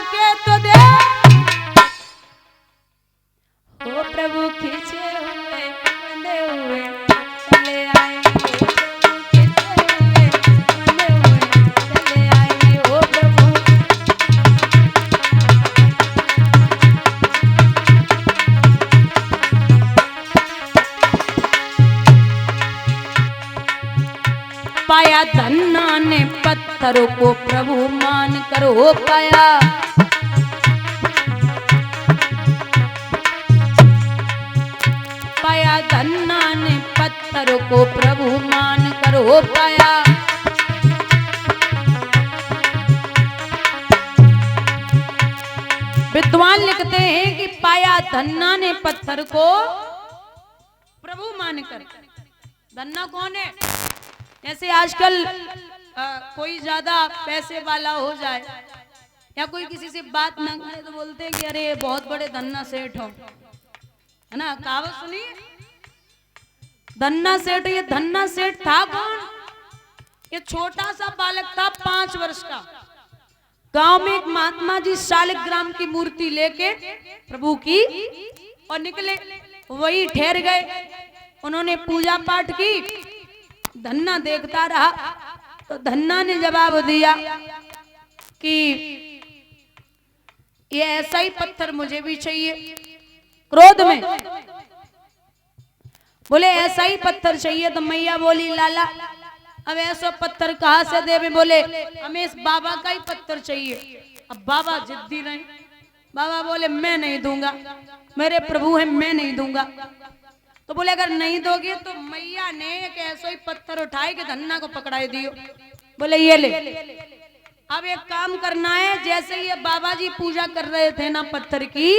के तो दे, ओ प्रभु खींचे हुए बंधे हुए चले आएंगे, ओ प्रभु खींचे हुए बंधे हुए चले आएंगे, ओ प्रभु। पाया धन्ना ने पत्थरों को प्रभु मान कर, हो पाया पाया धन्ना ने पत्थरों को प्रभु मान कर, हो पाया। विद्वान लिखते हैं कि पाया धन्ना ने पत्थर को प्रभु मानकर। धन्ना कौन है? जैसे आजकल कोई ज्यादा पैसे वाला हो जाए या कोई किसी से बात ना करे तो बोलते हैं कि अरे बहुत बड़े धन्ना सेठ हो, है ना, कहावत सुनी धन्ना सेठ। ये धन्ना सेठ था कौन? ये छोटा सा बालक था 5 वर्ष का। गांव में एक महात्मा जी शालिग्राम की मूर्ति लेके प्रभु की और निकले, वही ठहर गए। उन्होंने पूजा पाठ की, धन्ना देखता रहा तो धन्ना ने जवाब दिया कि ये ऐसा ही पत्थर मुझे भी चाहिए। क्रोध में बोले ऐसा ही पत्थर चाहिए। तो मैया बोली लाला अब ऐसा पत्थर कहाँ से देवे? बोले हमें इस बाबा का ही पत्थर चाहिए। अब बाबा जिद्दी नहीं, बाबा बोले मैं नहीं दूंगा, मेरे प्रभु हैं, मैं नहीं दूंगा। तो बोले अगर नहीं दोगे तो मैया ने एक ऐसा ही पत्थर उठाए के धन्ना को पकड़ाई दियो। बोले ये ले, अब एक काम करना है, जैसे ये बाबा जी पूजा कर रहे थे ना पत्थर की,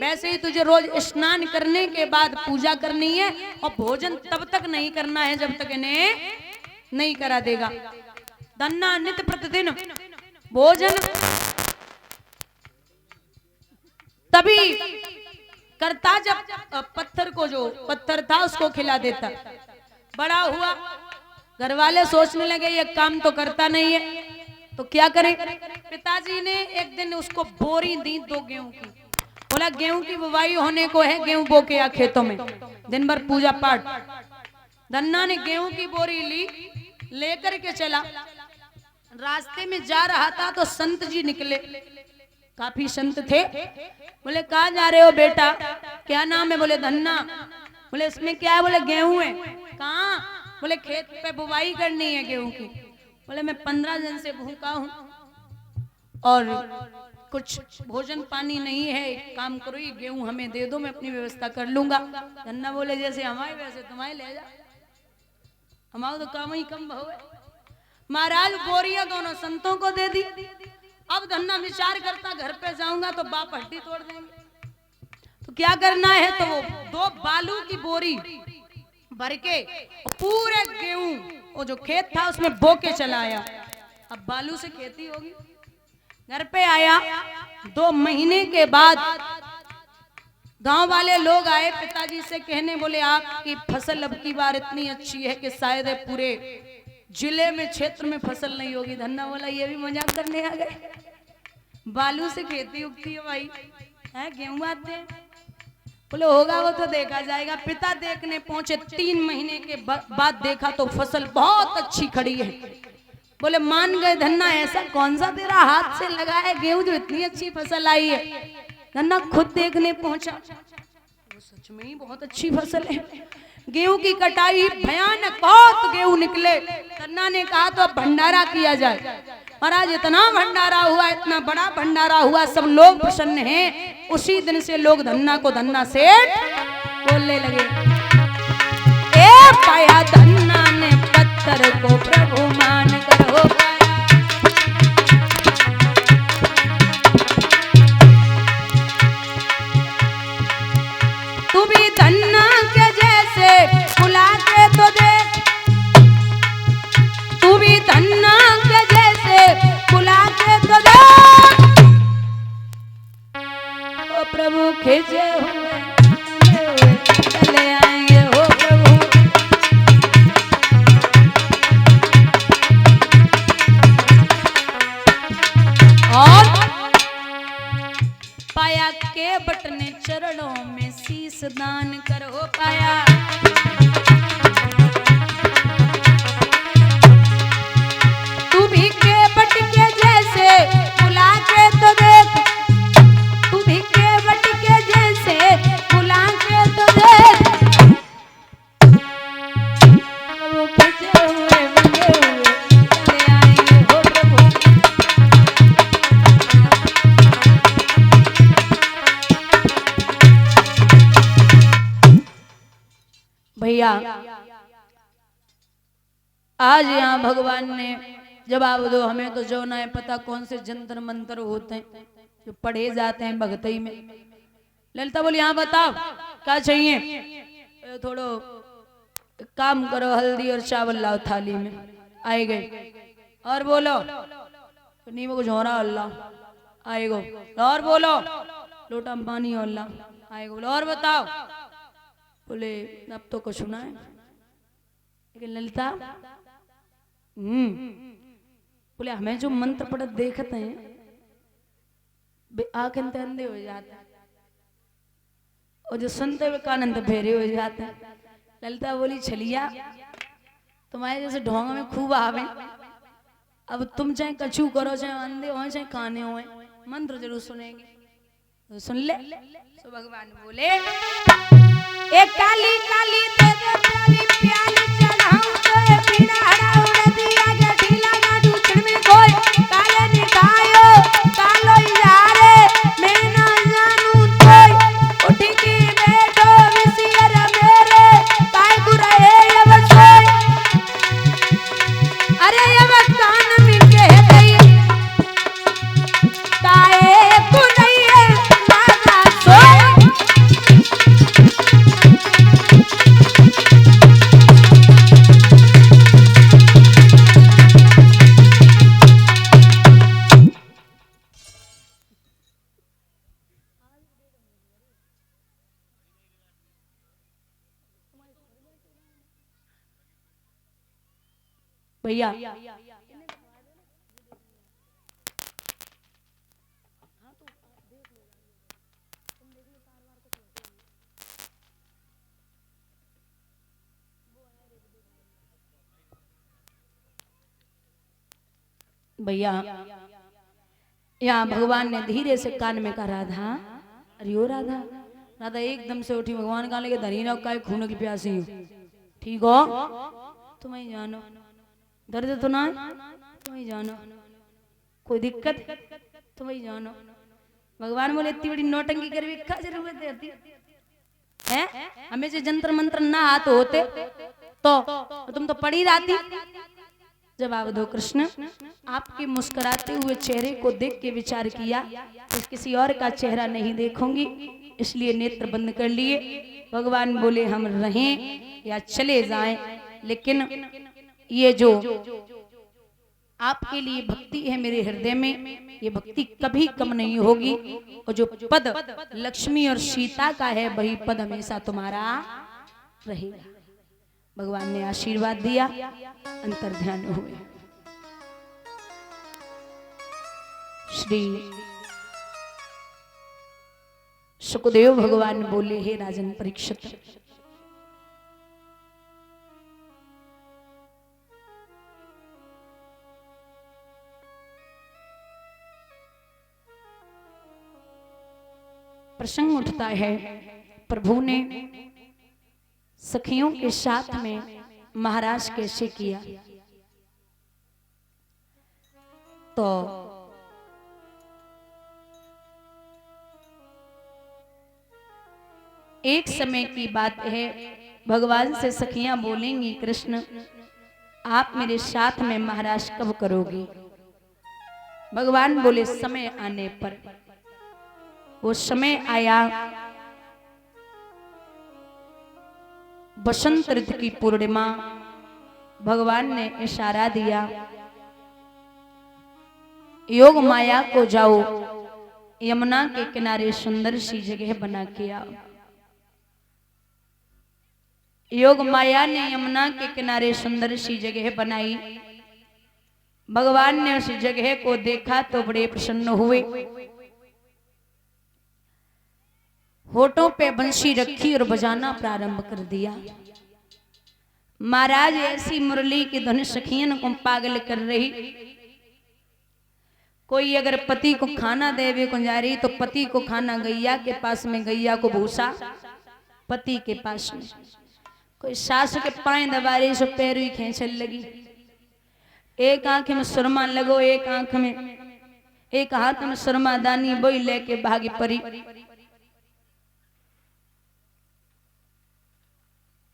वैसे ही तुझे रोज स्नान करने के बाद पूजा करनी है और भोजन तब तक नहीं करना है जब तक इन्हें नहीं करा देगा। धन्ना नित्य प्रतिदिन भोजन तभी करता जब पत्थर को, जो पत्थर था उसको खिला देता। बड़ा हुआ, घर वाले सोचने लगे ये काम तो करता नहीं है तो क्या करें। पिताजी ने एक दिन उसको बोरी दी 2 गेहूं की। बोला गेहूं की बुवाई होने को है, गेहूं बो के आ खेतों में, दिन भर पूजा पाठ। धन्ना ने गेहूं की बोरी ली, लेकर के चला। रास्ते में जा रहा था तो संत जी निकले, काफी संत थे। बोले कहाँ जा रहे हो बेटा? क्या नाम है? बोले धन्ना। बोले इसमें क्या है? बोले गेहूं है। कहाँ? बोले खेत पे बुवाई करनी है गेहूं की। बोले मैं 15 दिन से भूखा हूँ और कुछ भोजन पानी नहीं है, एक काम करो ये गेहूं हमें दे दो, मैं अपनी व्यवस्था कर लूंगा। धन्ना बोले जैसे हमारे वैसे तुम्हारे ले जा, हमारा तो काम ही कम भाव है। महाराज बोरियां दोनों संतों को दे दी। अब धन्ना विचार करता घर पे जाऊंगा तो बाप हड्डी तोड़ देंगे, तो क्या करना है। तो वो 2 बालू की बोरी भर के पूरे गेहूं वो जो खेत था उसमें बो के चला आया। अब बालू से खेती होगी। घर पे आया, 2 महीने के बाद गांव वाले लोग आए पिताजी से कहने, बोले आपकी फसल अब की बार इतनी अच्छी है कि शायद पूरे जिले में, क्षेत्र में फसल नहीं होगी। धन्ना बोला ये भी मजाक करने आ गए, बालू से खेती उगती है भाई, है गेहूं आते हैं। बोले होगा वो तो देखा जाएगा। पिता देखने पहुंचे, 3 महीने के बाद देखा तो फसल बहुत अच्छी खड़ी है। बोले मान गए धन्ना ऐसा कौन सा तेरा हाथ से लगा है गेहूं जो इतनी अच्छी फसल आई है। धन्ना खुद देखने पहुंचा, वो सच में ही बहुत अच्छी फसल है। गेहूं की कटाई भयानक, बहुत गेहूं निकले। धन्ना ने कहा तो अब भंडारा किया जाए। और आज इतना भंडारा हुआ, इतना बड़ा भंडारा हुआ, सब लोग प्रसन्न हैं। उसी दिन से लोग धन्ना को धन्ना सेठ बोलने लगे। ए पाया धन्ना ने पत्थर को प्रभु मान कर, हो पाया। तू भी धन्ना के जैसे बुला के तो देख, तू भी धन्ना के जैसे बुला के तो देख। ओ प्रभु खींचे हुए चले आएंगे, हो प्रभु। के बट ने चरणों में शीस दान करो पाया। तू भी के बट के जैसे बुला के तो देख, तू भी के बट के जैसे बुला के तो देख, वो खिंचे हुए बंधे हुए चले आएंगे हो प्रभु। भैया आज यहाँ भगवान ने जवाब दो हमें, तो जो ना है पता कौन से जंतर मंत्र होते हैं जो पढ़े जाते हैं भगतई में। ललिता बोली हाँ बताओ क्या चाहिए। थोड़ो काम करो, हल्दी और चावल लाओ थाली में। आए गए और बोलो नहीं वो कुछ हो रहा अल्लाह आए गो, और बोलो लोटा पानी अल्लाह आए गो, और बताओ। बोले अब तो कुछ सुना है लेकिन ललिता बोले हमें जो मंत्र पढ़त देखते हैं आंखें अंधे हो जाते हैं और जो सुनते हुए कान अंधे फेरे हो जाते हैं। ललिता बोली छलिया तुम्हारे जैसे ढोंग में खूब आवे, अब तुम चाहे कछू करो चाहे अंधे हो चाहे काने हो, मंत्र जरूर सुनेंगे तो सुन ले। तो भगवान बोले एक काली काली दे दे प्याली प्याली चढ़ाऊं तो ये पीड़ा हरा उड़ दिया के ढीला ना दूसर में कोई काले निकायो कालो यारे मैं ना जानू तो उठ के बैठो विसियर मेरे काय गुराए अब सोई। अरे अब कान में कह दई काए गुराए बाबा सोई। भैया भैया यहाँ भगवान ने धीरे से कान में कहा राधा, अरे ओ राधा। राधा एकदम से उठी, भगवान कहा लेके धनी ना काय खून की प्यासी हो, ठीक हो तुम ही जानो, दर्द तो ना तुम ही जानो, कोई दिक्कत तुम ही जानो। भगवान बोले इतनी बड़ी नौटंकी करवी क्या जरूरत है, हमें से जंतर मंत्र ना हाथ होते तो तुम तो पड़ी रहती। जवाब दो कृष्ण। आपके मुस्कुराते हुए चेहरे को देख के विचार किया तो किसी और का चेहरा नहीं देखूंगी, इसलिए नेत्र बंद कर लिए। भगवान बोले हम रहें या चले जाएं, लेकिन ये जो आपके लिए भक्ति है मेरे हृदय में, ये भक्ति कभी कम नहीं होगी, और जो पद लक्ष्मी और सीता का है वही पद हमेशा तुम्हारा रहेगा। भगवान ने आशीर्वाद दिया, अंतर ध्यान हुए। श्री सुखदेव भगवान बोले हे राजन परीक्षित, प्रसंग उठता है प्रभु ने सखियों के साथ में महाराज कैसे किया। तो एक समय की बात है, भगवान से सखियां बोलेंगी कृष्ण आप मेरे साथ में महाराज कब करोगे। भगवान बोले समय आने पर। वो समय आया, बसंत ऋतु की पूर्णिमा। भगवान ने इशारा दिया योग माया को जाओ यमुना के किनारे सुंदर सी जगह बना के आओ। योग माया ने यमुना के किनारे सुंदर सी जगह बनाई। भगवान ने उस जगह को देखा तो बड़े प्रसन्न हुए। होठों पे बंशी रखी और बजाना प्रारंभ कर दिया। महाराज ऐसी मुरली की धुन सखियन को पागल कर रही। कोई अगर पति को खाना देवे को जा रही तो पति को खाना गैया के पास में, गैया को भूसा पति के पास में। कोई सास के पाए दबा रही सो पैर ही खींचने लगी। एक आंख में सुरमा लगो, एक आंख में, एक हाथ में सुरमा दानी बोई लेके भागी परी।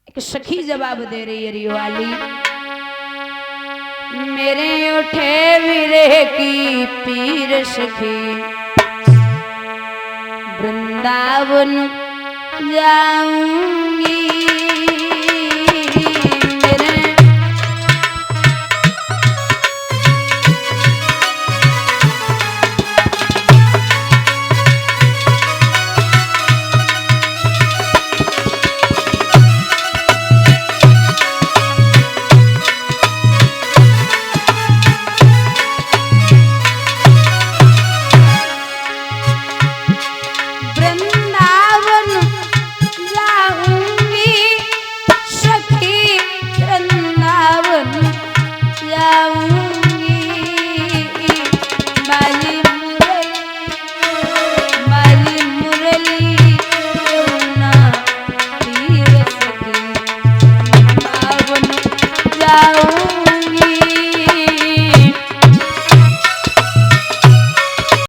एक सखी जवाब दे रही है रिवाली, मेरे उठे वीरे की पीर सखी, वृंदावन जाऊंगी।